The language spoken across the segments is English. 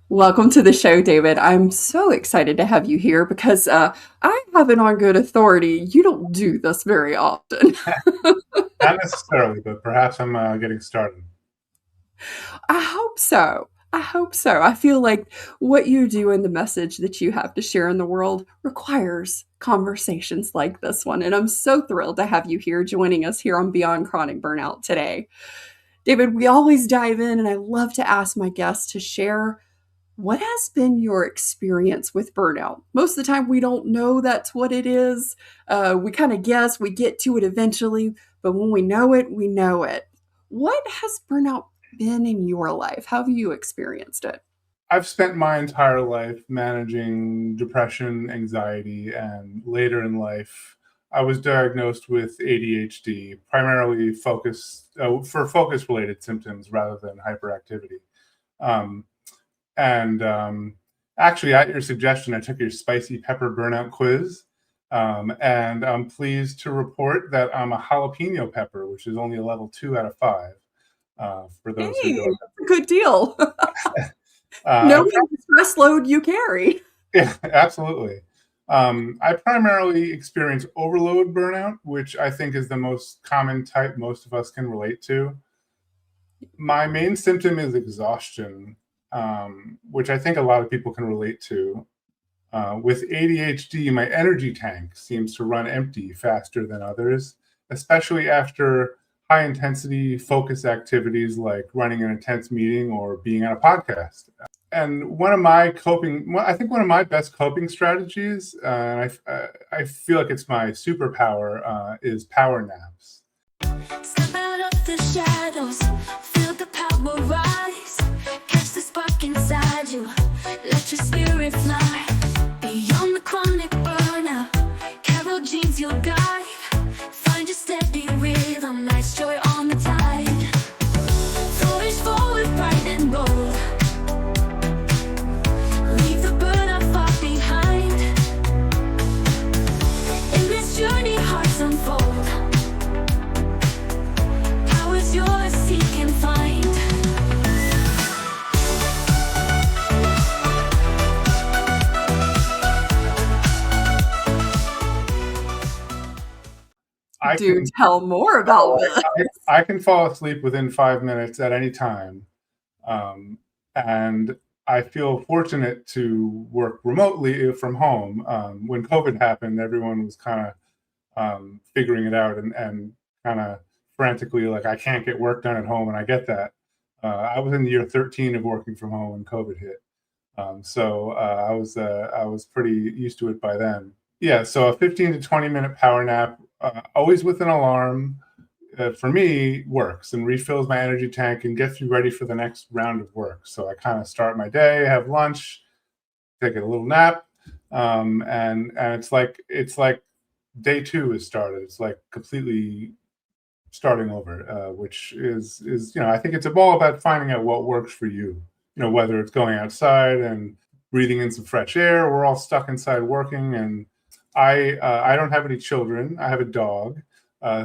Welcome to the show, David. I'm so excited to have you here because I have it on good authority. You don't do this very often. Not necessarily, but perhaps I'm getting started. I hope so. I hope so. I feel like what you do and the message that you have to share in the world requires conversations like this one. And I'm so thrilled to have you here joining us here on Beyond Chronic Burnout today. David, we always dive in, and I love to ask my guests to share what has been your experience with burnout? Most of the time, we don't know that's what it is. We kind of guess, we get to it eventually, but when we know it, we know it. What has burnout been in your life? How have you experienced it? I've spent my entire life managing depression, anxiety, and later in life, I was diagnosed with ADHD, primarily for focus related symptoms rather than hyperactivity. Um, and actually, at your suggestion, I took your spicy pepper burnout quiz. And I'm pleased to report that I'm a jalapeno pepper, which is only a level 2 out of 5 for those who Hey, don't. that's a good deal. Uh, Knowing the stress load you carry. Yeah, absolutely. I primarily experience overload burnout, which I think is the most common type most of us can relate to. My main symptom is exhaustion, which I think a lot of people can relate to. With ADHD, my energy tank seems to run empty faster than others, especially after high intensity focus activities like running an intense meeting or being on a podcast. And I think one of my best coping strategies, I feel like it's my superpower, is power naps. Step out of the shadows, feel the power rise. Catch the spark inside you, let your spirit fly. Beyond the chronic burnout, Carol Jean's your guide. Find your steady rhythm, nice joy on the tide. Flourish forward, bright and bold. Leave the burnout far behind. In this journey, hearts unfold. Power's yours, seek and find. I Do can tell more about this. I can fall asleep within 5 minutes at any time, and I feel fortunate to work remotely from home. When COVID happened, everyone was kind of figuring it out and kind of frantically like, I can't get work done at home, and I get that. I was in year 13 of working from home when COVID hit, so I was pretty used to it by then. Yeah, so a 15 to 20 minute power nap, always with an alarm, for me works and refills my energy tank and gets me ready for the next round of work. So I kind of start my day, have lunch, take a little nap, and it's like day two is started. It's like completely starting over, which is I think it's all about finding out what works for you. Whether it's going outside and breathing in some fresh air. We're all stuck inside working, and I don't have any children. I have a dog,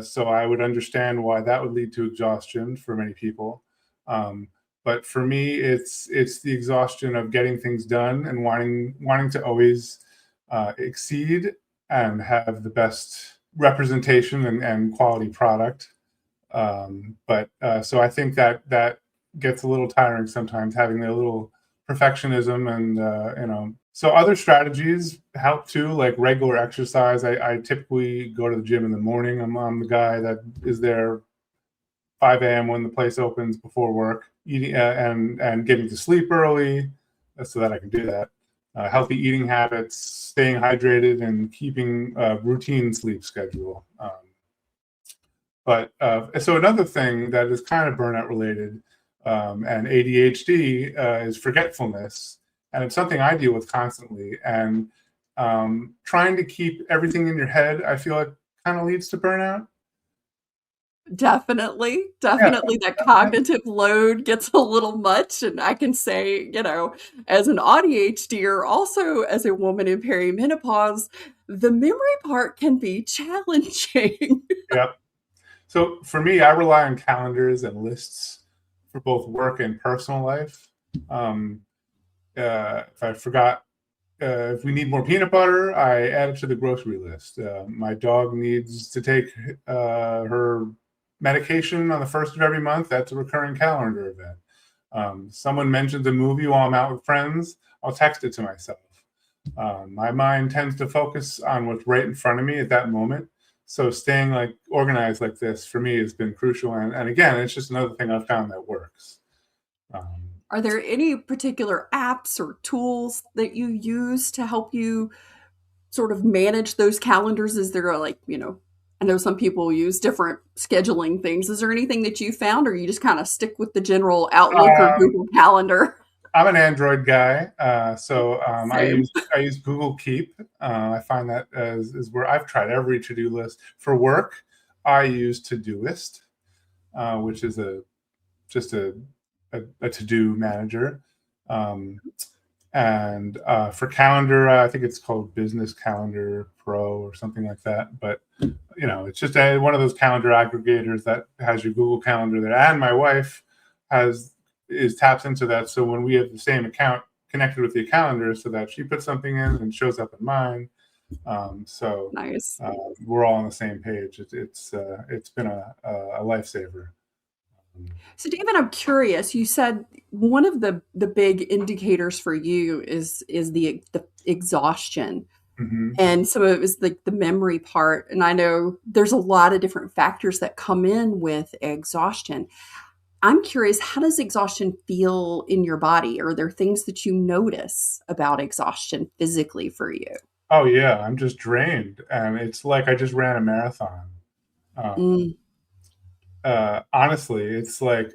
so I would understand why that would lead to exhaustion for many people. Um, but for me, it's the exhaustion of getting things done and wanting to always exceed and have the best representation and quality product. But so I think that gets a little tiring sometimes, having a little perfectionism and. So other strategies help too, like regular exercise. I typically go to the gym in the morning. I'm the guy that is there 5 a.m. when the place opens before work, eating and getting to sleep early, so that I can do that. Healthy eating habits, staying hydrated, and keeping a routine sleep schedule. But so another thing that is kind of burnout related, and ADHD, is forgetfulness, and it's something I deal with constantly. And trying to keep everything in your head, I feel like kind of leads to burnout. Definitely, Yeah, definitely that cognitive load gets a little much, and I can say, as an ADHDer, also as a woman in perimenopause, the memory part can be challenging. yeah. So for me, I rely on calendars and lists for both work and personal life. Um, If I forgot, if we need more peanut butter, I add it to the grocery list. My dog needs to take her medication on the first of every month. That's a recurring calendar event. Someone mentions a movie while I'm out with friends, I'll text it to myself. My mind tends to focus on what's right in front of me at that moment. So staying like organized like this for me has been crucial. And again, it's just another thing I've found that works. Um, Are there any particular apps or tools that you use to help you sort of manage those calendars? Is there like, I know some people use different scheduling things. Is there anything that you found, or you just kind of stick with the general Outlook or um, Google Calendar? I'm an Android guy, so Same. I use Google Keep. I find that is where I've tried every to do list for work. I use Todoist, which is just a to do manager, um, and for calendar, I think it's called Business Calendar Pro or something like that. But it's just one of those calendar aggregators that has your Google Calendar there. And my wife has is taps into that. So when we have the same account connected with the calendar, so that she puts something in and shows up in mine. So Nice. we're all on the same page. It's been a lifesaver. So, David, I'm curious. You said one of the big indicators for you is the exhaustion, Mm-hmm. and some of it was like the memory part. And I know there's a lot of different factors that come in with exhaustion. I'm curious, how does exhaustion feel in your body? Are there things that you notice about exhaustion physically for you? Oh yeah, I'm just drained, and it's like I just ran a marathon. Um, Mm, Honestly, it's like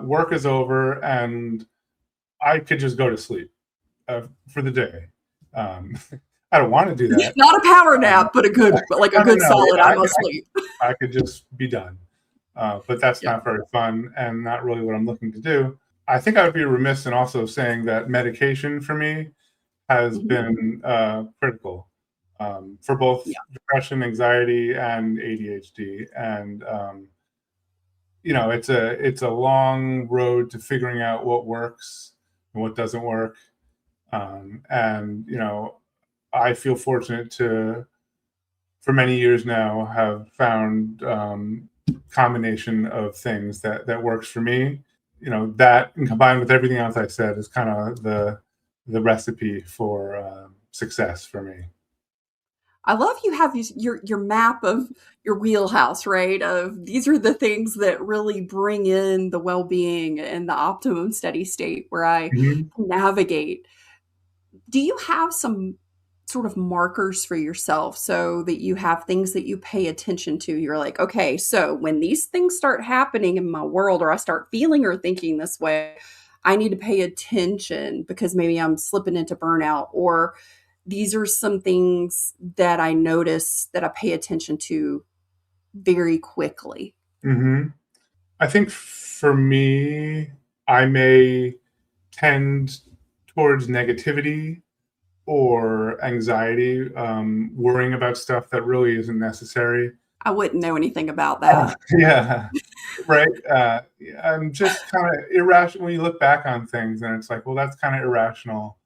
work is over, and I could just go to sleep for the day. Um, I don't want to do that. not a power Um, nap, but a no, no, good no. solid. Yeah, I'm asleep. I could just be done. But that's Yeah. not very fun and not really what I'm looking to do. I think I would be remiss in also saying that medication for me has Mhm. been critical for both Yeah. depression, anxiety, and ADHD. And it's a long road to figuring out what works and what doesn't work. And I feel fortunate to, for many years now, have found combination of things that works for me. That and combined with everything else I said is kind of the recipe for success for me. I love you have your map of your wheelhouse, right? Of these are the things that really bring in the well-being and the optimum steady state where I Mhm. can navigate. Do you have some sort of markers for yourself so that you have things that you pay attention to? You're like, okay, so when these things start happening in my world, or I start feeling or thinking this way, I need to pay attention because maybe I'm slipping into burnout, or these are some things that I notice that I pay attention to very quickly. Mhm. I think for me, I may tend towards negativity or anxiety, worrying about stuff that really isn't necessary. I wouldn't know anything about that. Yeah, right. I'm just kind of irrational when you look back on things, and it's like, well, that's kind of irrational.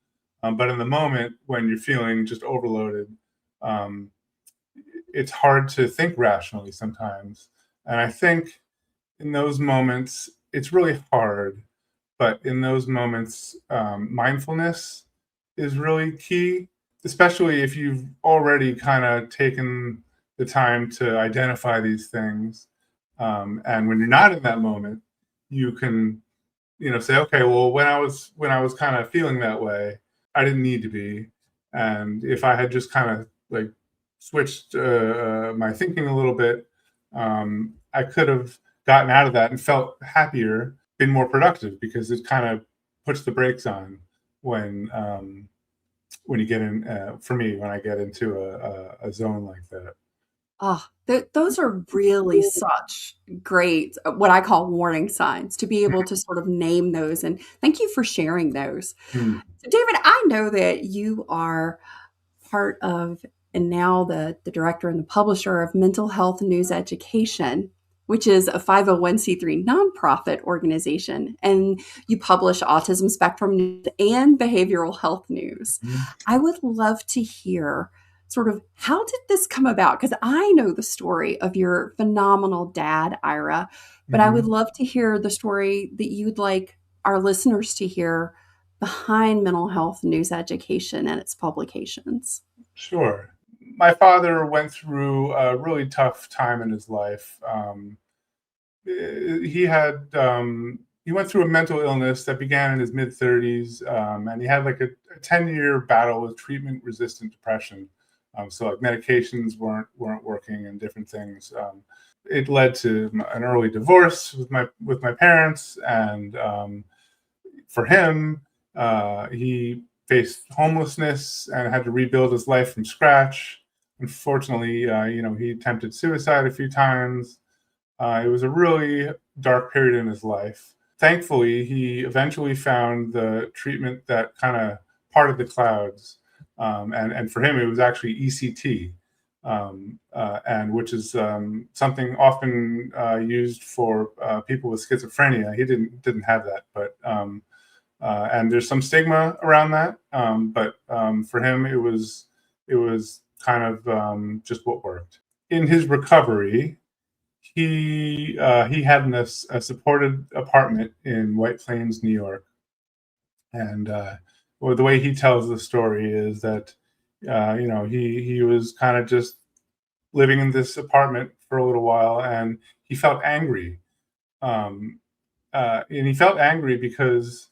But in the moment when you're feeling just overloaded, um, it's hard to think rationally sometimes. And I think in those moments, it's really hard. But in those moments, mindfulness is really key, especially if you've already kind of taken the time to identify these things. And when you're not in that moment, you can, say, okay, well, when I was kind of feeling that way, I didn't need to be. And if I had just kind of like switched my thinking a little bit, I could have gotten out of that and felt happier, been more productive, because it kind of puts the brakes on when you get in. For me, when I get into a zone like that. Ah, those are really such great, what I call warning signs, to be able to sort of name those, and thank you for sharing those. Hmm. So, David, I know that you are part of and now the director and the publisher of Mental Health News Education. which is a 501c3 nonprofit organization, and you publish autism spectrum news and behavioral health news. I would love to hear sort of how did this come about? Because I know the story of your phenomenal dad, Ira, but I would love to hear the story that you'd like our listeners to hear behind mental health news education and its publications. Sure. My father went through a really tough time in his life. He had he went through a mental illness that began in his mid 30s, and he had like a 10-year battle with treatment-resistant depression. So like medications weren't working and different things. It led to an early divorce with my parents, and for him, he faced homelessness and had to rebuild his life from scratch. Unfortunately, he attempted suicide a few times. It was a really dark period in his life. Thankfully, he eventually found the treatment that kind of parted the clouds. And for him, it was actually ECT, and which is something often used for people with schizophrenia. He didn't have that, but and there's some stigma around that. But for him, it was kind of just what worked. In his recovery, he had a supported apartment in White Plains, New York, and well, the way he tells the story is that he was kind of just living in this apartment for a little while, and he felt angry, and he felt angry because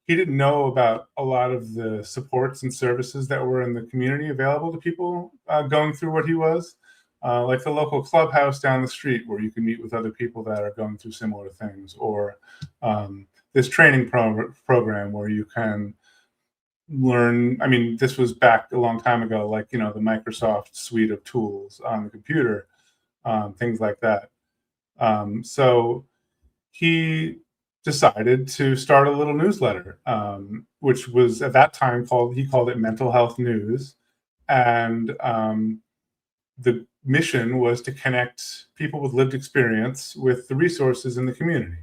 he didn't know about a lot of the supports and services that were in the community available to people going through what he was. Like the local clubhouse down the street where you can meet with other people that are going through similar things, or this training program where you can learn. I mean, this was back a long time ago, like, the Microsoft suite of tools on the computer, things like that. So he decided to start a little newsletter, which was at that time he called it Mental Health News. And the mission was to connect people with lived experience with the resources in the community,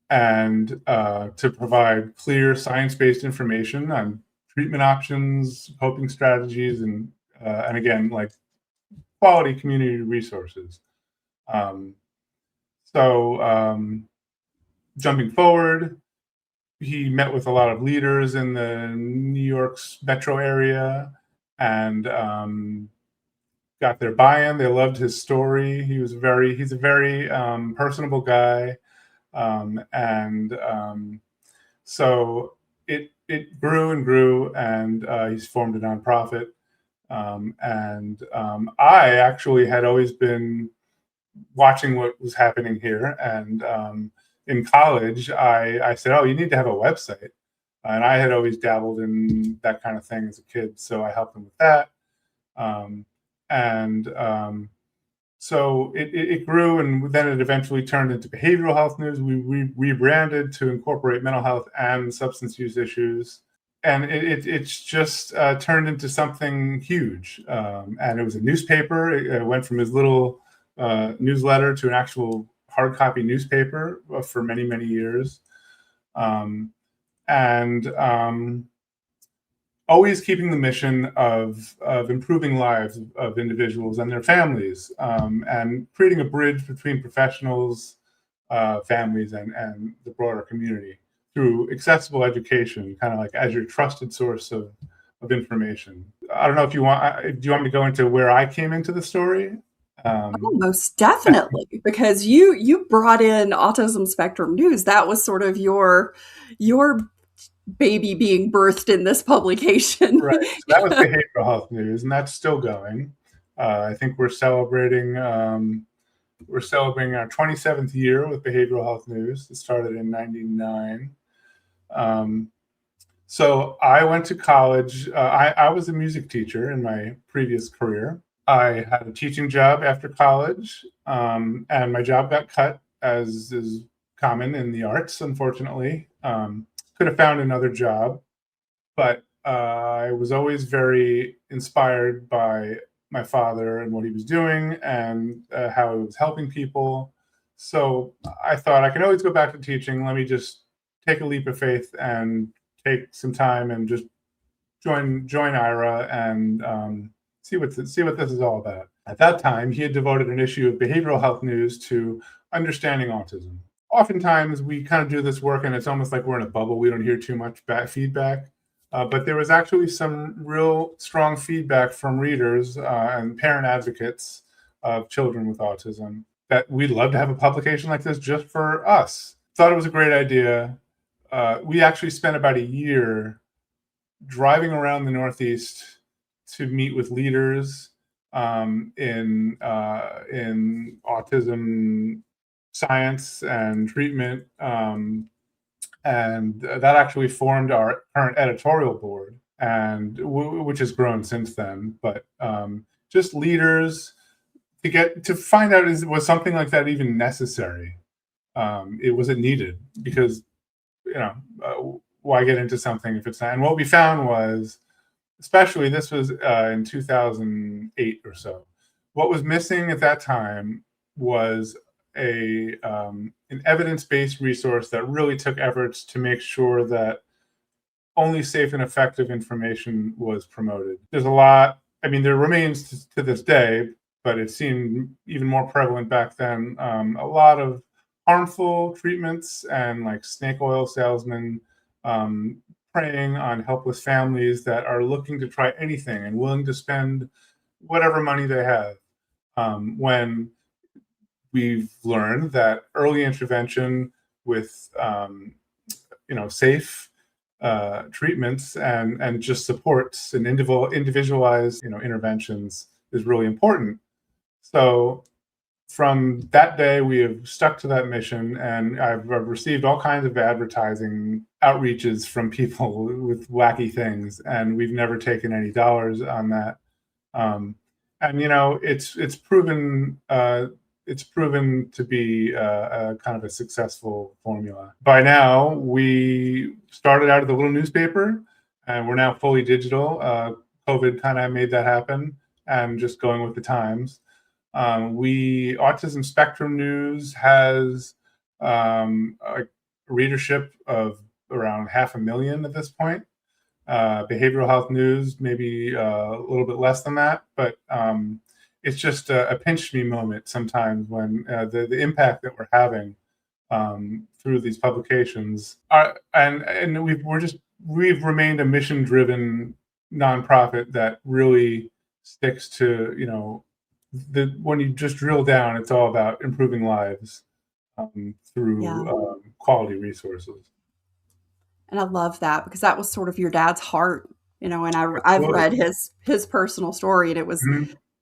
and to provide clear science-based information on treatment options, coping strategies, and again, like quality community resources. Jumping forward, he met with a lot of leaders in the New York's metro area and got their buy-in. They loved his story. He's a very personable guy. So it grew and grew, and he's formed a nonprofit. I actually had always been watching what was happening here. And in college, I said, "Oh, you need to have a website." And I had always dabbled in that kind of thing as a kid, so I helped him with that. So it grew, and then it eventually turned into behavioral health news. We rebranded to incorporate mental health and substance use issues, and it's just turned into something huge. And it was a newspaper. It went from his little newsletter to an actual hard copy newspaper for many, many years. Always keeping the mission of improving lives of individuals and their families, and creating a bridge between professionals, families, and the broader community through accessible education, kind of like as your trusted source of information. I don't know if do you want me to go into where I came into the story? Oh, most definitely, because you brought in Autism Spectrum News. That was sort of your baby being birthed in this publication. Right. So that was behavioral health news, and that's still going. I think we're celebrating our 27th year with behavioral health news. It started in '99. So I went to college. I was a music teacher in my previous career. I had a teaching job after college, and my job got cut, as is common in the arts, unfortunately. Could have found another job, but I was always very inspired by my father and what he was doing and how he was helping people. So I thought I can always go back to teaching. Let me just take a leap of faith and take some time and just join Ira and see what this is all about. At that time, he had devoted an issue of behavioral health news to understanding autism. Oftentimes, we kind of do this work, and it's almost like we're in a bubble. We don't hear too much feedback. But there was actually some real strong feedback from readers and parent advocates of children with autism that we'd love to have a publication like this just for us. Thought it was a great idea. We actually spent about a year driving around the Northeast to meet with leaders in autism science and treatment. And that actually formed our current editorial board, and which has grown since then. But just leaders to find out was something like that even necessary? Was it needed? Because why get into something if it's not? And what we found was, especially this was in 2008 or so, what was missing at that time was an evidence-based resource that really took efforts to make sure that only safe and effective information was promoted. There's a lot, there remains to this day, but it seemed even more prevalent back then, a lot of harmful treatments and like snake oil salesmen preying on helpless families that are looking to try anything and willing to spend whatever money they have, when we've learned that early intervention with safe treatments and just supports and individualized interventions is really important. So from that day, we have stuck to that mission, and I've received all kinds of advertising outreaches from people with wacky things, and we've never taken any dollars on that. It's proven to be a kind of a successful formula. By now, we started out at the little newspaper, and we're now fully digital. COVID kind of made that happen, and just going with the times. Autism Spectrum News has a readership of around 500,000 at this point. Behavioral health news, maybe a little bit less than that, but it's just a pinch me moment sometimes when the impact that we're having through these publications and we've remained a mission-driven nonprofit that really sticks to when you just drill down, it's all about improving lives through quality resources. And I love that, because that was sort of your dad's heart, and I've read his personal story, and it was,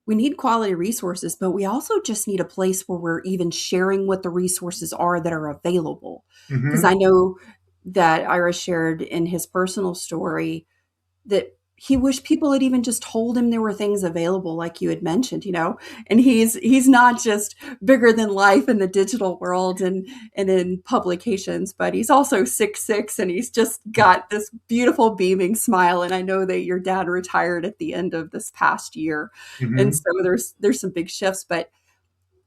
we need quality resources, but we also just need a place where we're even sharing what the resources are that are available. Because I know that Ira shared in his personal story that he wished people had even just told him there were things available, like you had mentioned, and he's not just bigger than life in the digital world and in publications, but he's also 6'6", and he's just got this beautiful beaming smile. And I know that your dad retired at the end of this past year. And so there's some big shifts, but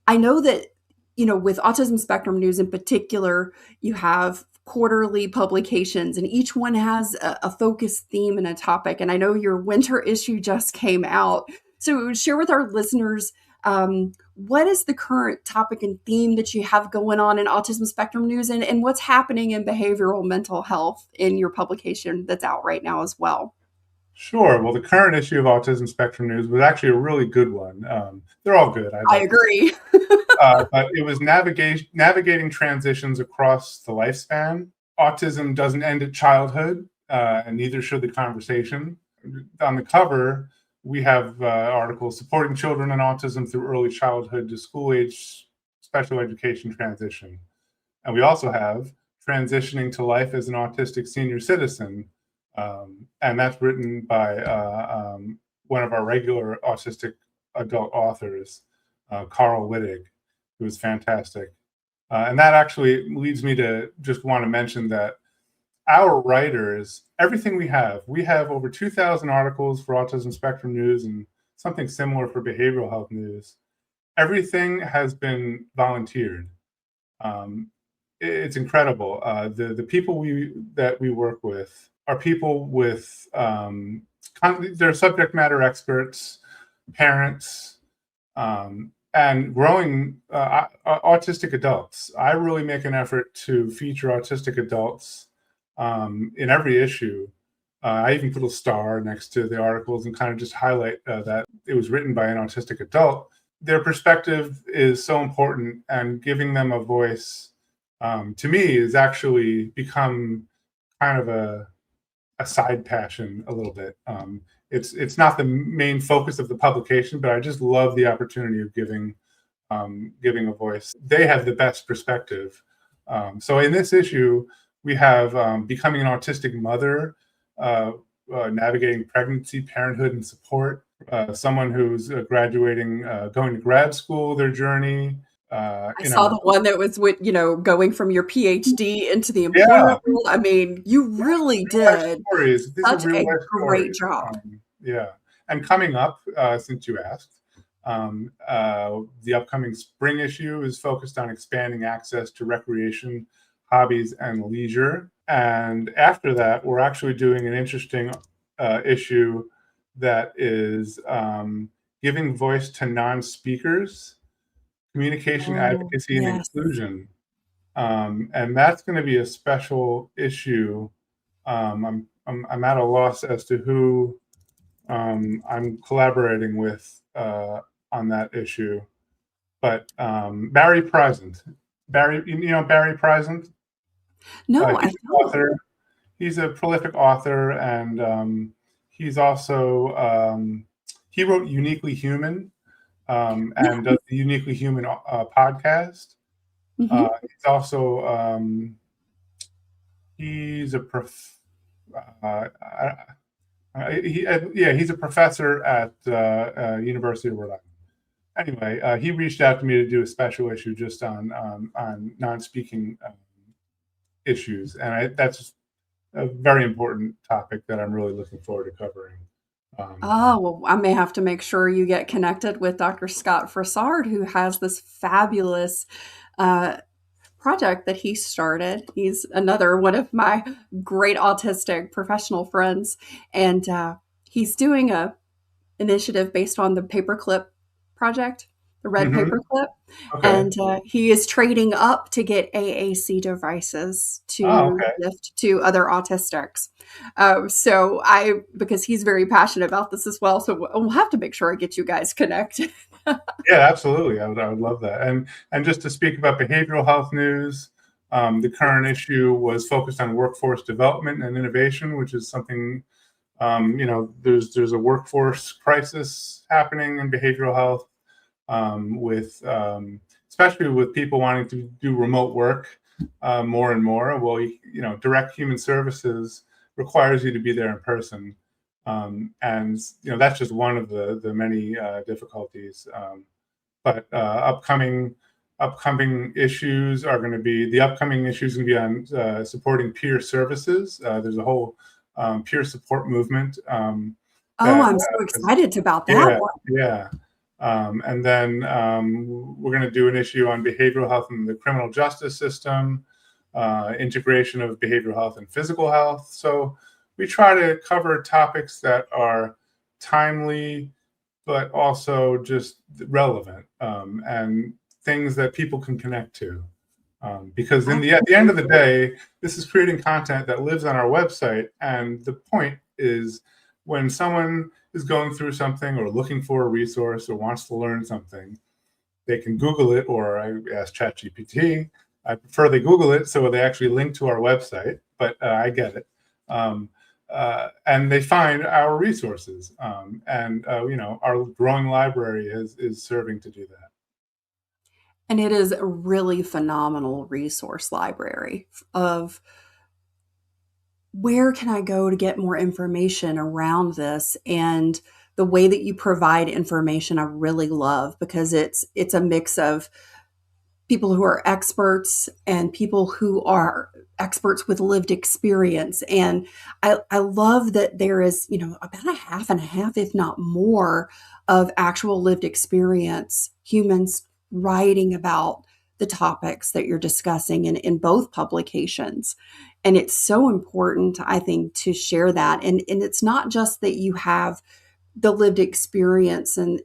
I know that, with Autism Spectrum News in particular, you have quarterly publications, and each one has a focused theme and a topic. And I know your winter issue just came out. So share with our listeners, what is the current topic and theme that you have going on in Autism Spectrum News, and what's happening in behavioral mental health in your publication that's out right now as well? Sure. Well, the current issue of Autism Spectrum News was actually a really good one. They're all good. I agree. But it was navigating transitions across the lifespan. Autism doesn't end at childhood, and neither should the conversation. On the cover, we have articles supporting children and autism through early childhood to school-age special education transition. And we also have transitioning to life as an autistic senior citizen, and that's written by one of our regular autistic adult authors, Carl Wittig, who is fantastic. And that actually leads me to just want to mention that our writers, everything we have over 2,000 articles for Autism Spectrum News and something similar for behavioral health news. Everything has been volunteered. Um, it's incredible. The people that we work with are people with they're subject matter experts, parents, and growing autistic adults. I really make an effort to feature autistic adults in every issue. I even put a star next to the articles and kind of just highlight that it was written by an autistic adult. Their perspective is so important, and giving them a voice, to me, has actually become kind of a side passion a little bit. It's not the main focus of the publication, but I just love the opportunity of giving a voice. They have the best perspective. So in this issue, we have becoming an autistic mother, navigating pregnancy, parenthood, and support. Someone who's graduating, going to grad school, their journey. I saw the one that was with, going from your PhD into the Yeah, employment world. I mean, you really did stories. These are such real a life great stories. job. Yeah, and coming up, since you asked, the upcoming spring issue is focused on expanding access to recreation, hobbies, and leisure. And after that, we're actually doing an interesting issue that is giving voice to non-speakers, communication, advocacy, and Yes. inclusion. And that's going to be a special issue. I'm at a loss as to who I'm collaborating with on that issue, but Barry Present. Barry Present? No, He's I an don't. author. He's a prolific author, and he's also he wrote Uniquely Human and does the Uniquely Human podcast. Mhm. He's also he's a he's a professor at University of Rhode Island. Anyway, he reached out to me to do a special issue just on non-speaking issues, and that's a very important topic that I'm really looking forward to covering. Oh, well, I may have to make sure you get connected with Dr. Scott Frassard, who has this fabulous project that he started. He's another one of my great autistic professional friends, and he's doing a initiative based on the paperclip project, the red Mm-hmm. paperclip, Okay. and he is trading up to get AAC devices Oh, to okay. gift to other autistics. So because he's very passionate about this as well, so we'll have to make sure I get you guys connected. Yeah, absolutely. I would love that. And just to speak about behavioral health news, the current issue was focused on workforce development and innovation, which is something there's a workforce crisis happening in behavioral health, with especially with people wanting to do remote work more and more. Well, direct human services requires you to be there in person. And that's just one of the many difficulties. But upcoming issues are going to be on supporting peer services. There's a whole peer support movement. Oh, I'm so excited about that Yeah, one. yeah. And then we're going to do an issue on behavioral health in the criminal justice system, integration of behavioral health and physical health. So we try to cover topics that are timely, but also just relevant, and things that people can connect to. Because at the end of the day, this is creating content that lives on our website. And the point is, when someone is going through something or looking for a resource or wants to learn something, they can Google it, or I ask ChatGPT. I prefer they Google it so they actually link to our website, but I get it. And they find our resources. Our growing library is serving to do that. And it is a really phenomenal resource library of where can I go to get more information around this. And the way that you provide information, I really love, because it's a mix of people who are experts and people who are experts with lived experience. And I love that there is, about a half and a half, if not more, of actual lived experience, humans writing about the topics that you're discussing in both publications. And it's so important, I think, to share that. And it's not just that you have the lived experience and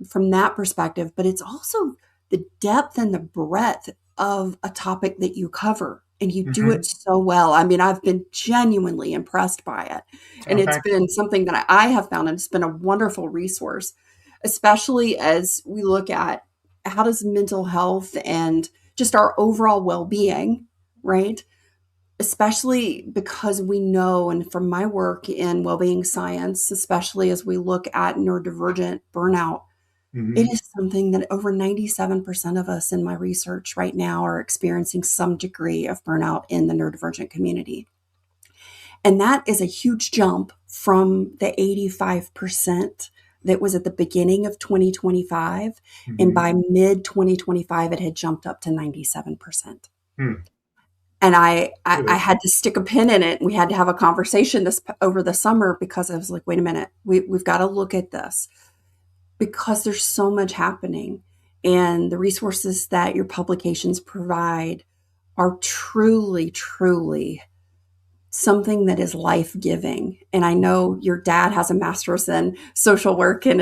from that perspective, but it's also the depth and the breadth of a topic that you cover. And you do it so well. I mean, I've been genuinely impressed by it. And it's Okay. been something that I have found, and it's been a wonderful resource, especially as we look at how does mental health and just our overall well-being, right? Especially because we know, and from my work in well-being science, especially as we look at neurodivergent burnout, it is something that over 97% of us in my research right now are experiencing some degree of burnout in the neurodivergent community. And that is a huge jump from the 85% that was at the beginning of 2025. And by mid 2025, it had jumped up to 97%. And I had to stick a pin in it. And we had to have a conversation over the summer because I was like, wait a minute, we've got to look at this because there's so much happening. And the resources that your publications provide are truly, truly something that is life-giving. And I know your dad has a master's in social work and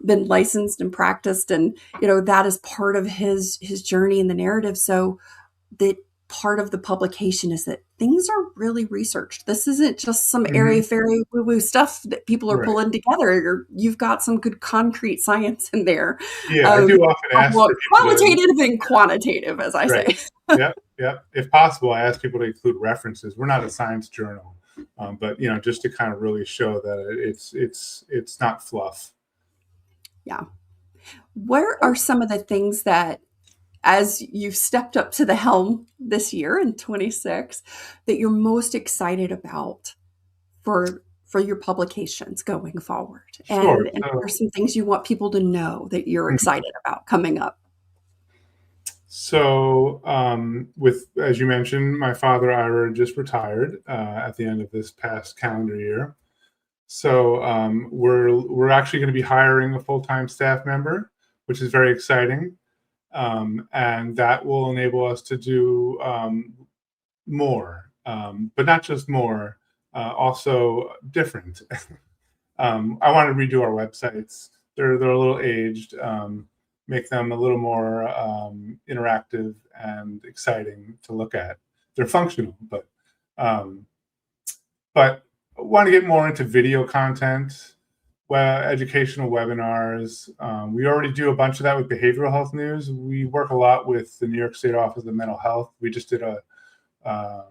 been licensed and practiced. And, that is part of his journey in the narrative. So that part of the publication is that things are really researched. This isn't just some airy-fairy woo-woo stuff that people are pulling together. You've got some good concrete science in there. Yeah, I do often ask for people qualitative and quantitative, as I say. Yep. If possible, I ask people to include references. We're not a science journal, but just to kind of really show that it's not fluff. Yeah. Where are some of the things that, as you've stepped up to the helm this year in 26, that you're most excited about for your publications going forward? Sure. And what are some things you want people to know that you're excited about coming up? So, as you mentioned, my father, Ira, just retired at the end of this past calendar year. So we're actually going to be hiring a full-time staff member, which is very exciting. And that will enable us to do more, but not just more, also different. I want to redo our websites. They're a little aged, make them a little more interactive and exciting to look at. They're functional, but want to get more into video content, educational webinars. We already do a bunch of that with behavioral health news. We work a lot with the New York State Office of Mental Health. We just did a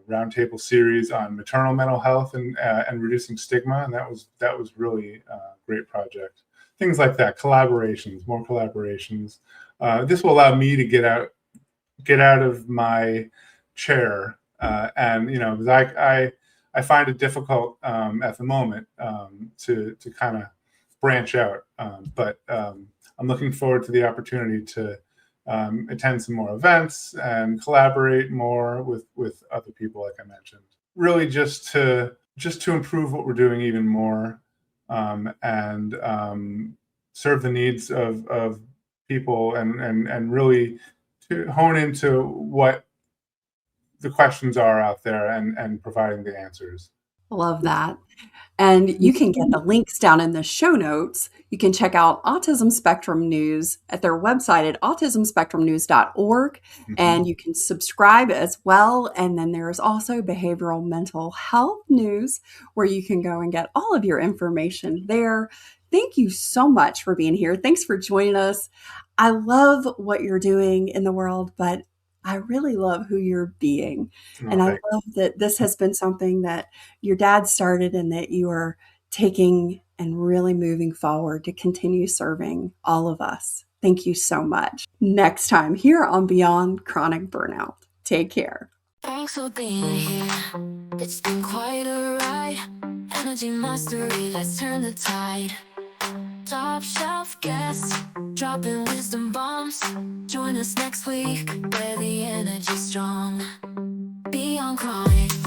roundtable series on maternal mental health and reducing stigma, and that was really a great project. Things like that, more collaborations. This will allow me to get out of my chair, and because I find it difficult at the moment to kind of branch out, but I'm looking forward to the opportunity to attend some more events and collaborate more with other people, like I mentioned. Really, just to improve what we're doing even more, and serve the needs of people, and really to hone into what the questions are out there and providing the answers. Love that. And you can get the links down in the show notes. You can check out Autism Spectrum News at their website at autismspectrumnews.org. And you can subscribe as well. And then there's also behavioral mental health news where you can go and get all of your information there. Thank you so much for being here. Thanks for joining us. I love what you're doing in the world, but I really love who you're being. And I love that this has been something that your dad started and that you are taking and really moving forward to continue serving all of us. Thank you so much. Next time here on Beyond Chronic Burnout. Take care. Thanks for being here. It's been quite a ride. Energy mastery, let's turn the tide. Top shelf guests, dropping wisdom bombs. Join us next week where the energy's strong. Beyond Chronic.